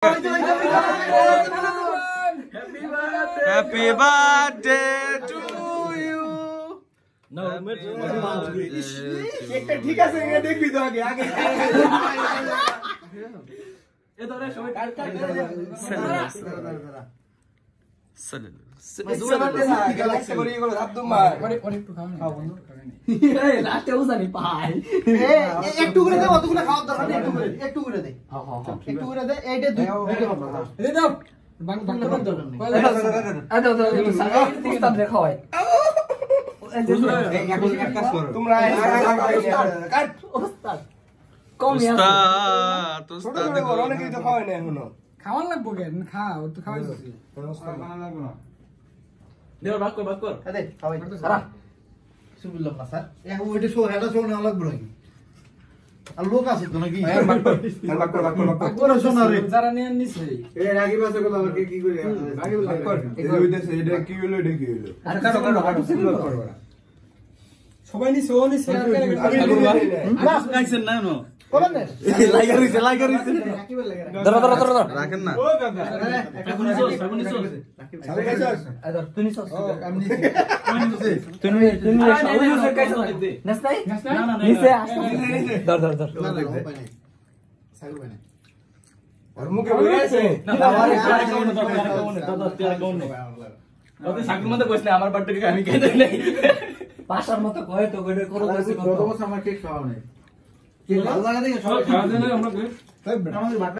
Happy birthday to you. No, ঠিক আছে দেখবি তো আগে আগে এ ধরে সবাই কাট একটু করে দে অতগুলো খাওয়ার দরকার নেই একটু করে দে একটু করে দে এইটা দুই এই দাও বাং বাং করার দরকার নেই খাওয়াই এক কাজ করো তোমরা কাট ওস্তাদ উস্তাদ অনেকেই তো খাওয়াই না এখনো খাওয়ান লাগবো কেন খাও তো খাওয়াই দিছি দেও বাক কর দে খাওয়াই সারা সুবিল্লাহ না স্যার এখন ওইটা শো হেডা শো না লাগবো নাকি আর লোক আছে তো নাকি বাক কর শোনা রে যারা নিয়ে নিছে এই রাগি বাসে গুলো আবার কি করে রাগি বাক কর এই হইতেছে এটা কি হলো আর কাটো সবাই নিছে ও নিছে আর বাস খাইছেন না নো কোন নে লাইগার হইছে ধর রাখেন না ও দাদা সালে খাইছস আদর তুই নিছস আমি তুই নাস নাই না নিছে ধর সাগর ভাই আর মুখে বলে আছে না ওকে সাগর মত কইছ না আমার বার্থডে আমি খাই নাই পাশার মত কয় তো গড়ে করো কইছি কত আমার কেক খাওয়া নাই কি ভালো লাগা দেখে সবাই খাওয়া দেন আমরা